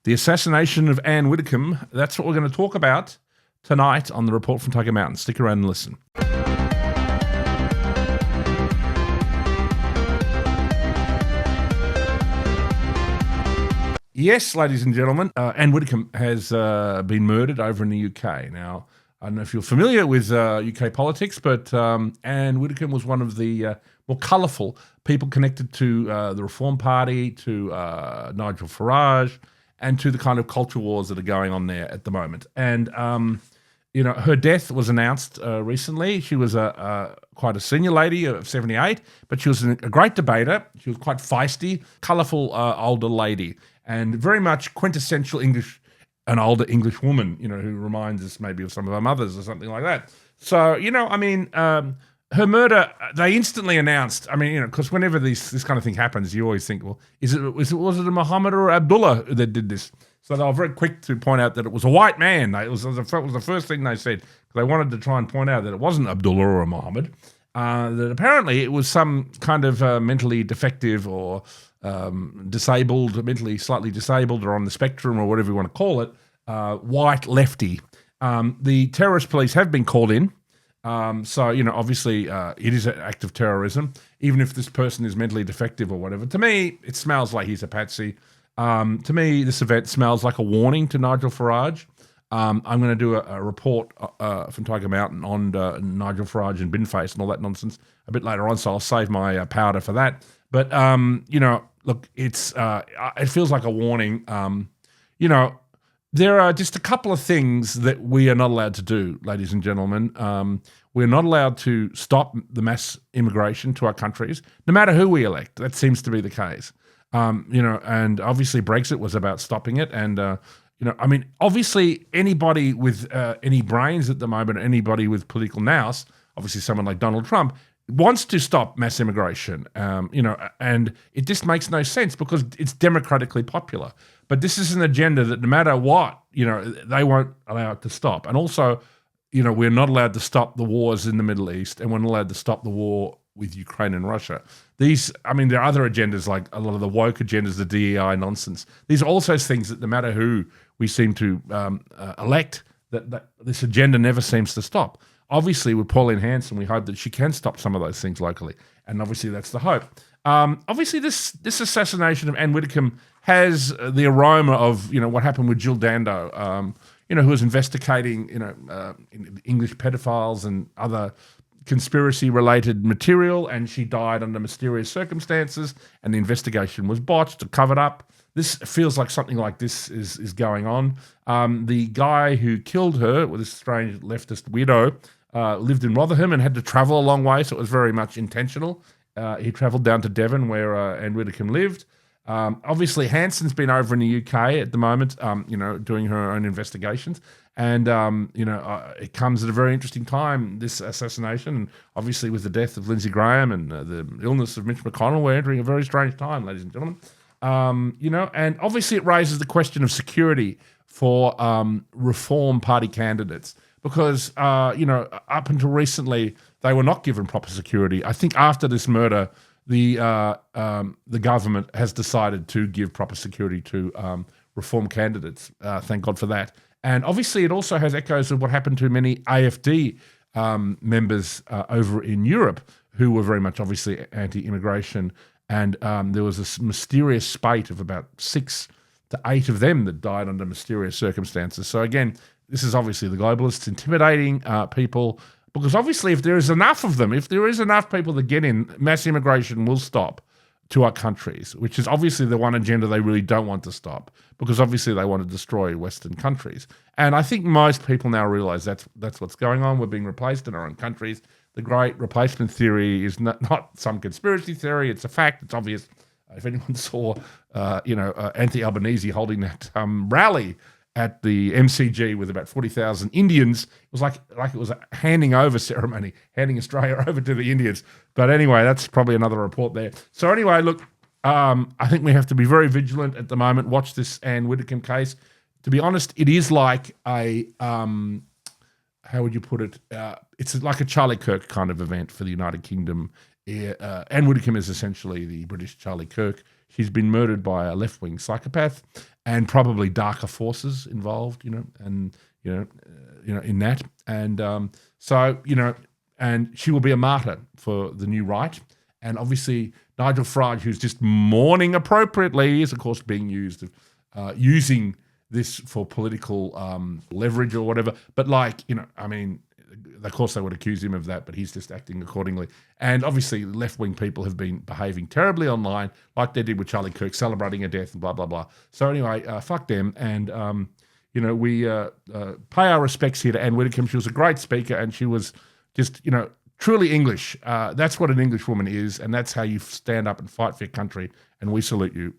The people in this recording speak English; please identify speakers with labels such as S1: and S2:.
S1: the assassination of Ann Widdecombe. That's what we're going to talk about tonight on the Report from Tiger Mountain. Stick around and listen. Yes, ladies and gentlemen, Ann Widdecombe has been murdered over in the UK. Now, I don't know if you're familiar with UK politics, but Ann Widdecombe was one of the more colourful people connected to the Reform Party, to Nigel Farage, and to the kind of culture wars that are going on there at the moment. And, her death was announced recently. She was quite a senior lady of 78, but she was a great debater. She was quite feisty, colourful older lady, and very much quintessential English, an older English woman, who reminds us maybe of some of our mothers or something like that. So, her murder, they instantly announced, because whenever this kind of thing happens, you always think, well, was it a Muhammad or Abdullah that did this? So they were very quick to point out that it was a white man. It was the first thing they said, because they wanted to try and point out that it wasn't Abdullah or Muhammad, that apparently it was some kind of mentally defective or disabled, mentally slightly disabled, or on the spectrum, or whatever you want to call it, white lefty. The terrorist police have been called in. So, obviously it is an act of terrorism, even if this person is mentally defective or whatever. To me, it smells like he's a patsy. To me, this event smells like a warning to Nigel Farage. I'm going to do a report from Tiger Mountain on Nigel Farage and Binface and all that nonsense a bit later on, so I'll save my powder for that. But, look, it feels like a warning. There are just a couple of things that we are not allowed to do, ladies and gentlemen. We're not allowed to stop the mass immigration to our countries, no matter who we elect. That seems to be the case. And obviously Brexit was about stopping it. And, obviously anybody with any brains at the moment, anybody with political nous, obviously someone like Donald Trump, wants to stop mass immigration, and it just makes no sense because it's democratically popular. But this is an agenda that no matter what, they won't allow it to stop. And also, we're not allowed to stop the wars in the Middle East, and we're not allowed to stop the war with Ukraine and Russia. There are other agendas, like a lot of the woke agendas, the DEI nonsense. These are also things that no matter who we seem to elect, that this agenda never seems to stop. Obviously, with Pauline Hanson, we hope that she can stop some of those things locally, and obviously that's the hope. Obviously, this assassination of Ann Widdecombe has the aroma of what happened with Jill Dando, who was investigating English pedophiles and other conspiracy-related material, and she died under mysterious circumstances, and the investigation was botched or covered up. This feels like something like this is going on. The guy who killed her, with this strange leftist weirdo, lived in Rotherham and had to travel a long way, so it was very much intentional. He travelled down to Devon, where Ann Widdecombe lived. Obviously, Hanson's been over in the UK at the moment, doing her own investigations. And, it comes at a very interesting time, this assassination. And obviously, with the death of Lindsey Graham and the illness of Mitch McConnell, we're entering a very strange time, ladies and gentlemen. And obviously it raises the question of security for Reform Party candidates because, up until recently, they were not given proper security. I think after this murder, the government has decided to give proper security to Reform candidates. Thank God for that. And obviously it also has echoes of what happened to many AFD members over in Europe who were very much obviously anti-immigration. And there was a mysterious spate of about 6 to 8 of them that died under mysterious circumstances. So again, this is obviously the globalists intimidating people, because obviously if there is enough of them, if there is enough people that get in, mass immigration will stop to our countries, which is obviously the one agenda they really don't want to stop, because obviously they want to destroy Western countries. And I think most people now realize that's what's going on. We're being replaced in our own countries. The great replacement theory is not some conspiracy theory. It's a fact. It's obvious. If anyone saw, Anthony Albanese holding that rally at the MCG with about 40,000 Indians, it was like it was a handing over ceremony, handing Australia over to the Indians. But anyway, that's probably another report there. So anyway, look, I think we have to be very vigilant at the moment. Watch this Ann Widdecombe case. To be honest, it is like a how would you put it? It's like a Charlie Kirk kind of event for the United Kingdom. Ann Widdecombe is essentially the British Charlie Kirk. She's been murdered by a left-wing psychopath, and probably darker forces involved, and in that, and and she will be a martyr for the new right, and obviously Nigel Farage, who's just mourning appropriately, is of course being using this for political leverage or whatever. But of course they would accuse him of that, but he's just acting accordingly. And obviously left-wing people have been behaving terribly online, like they did with Charlie Kirk, celebrating a death and blah, blah, blah. So anyway, fuck them. And, we pay our respects here to Ann Widdecombe. She was a great speaker, and she was just, truly English. That's what an English woman is, and that's how you stand up and fight for your country. And we salute you.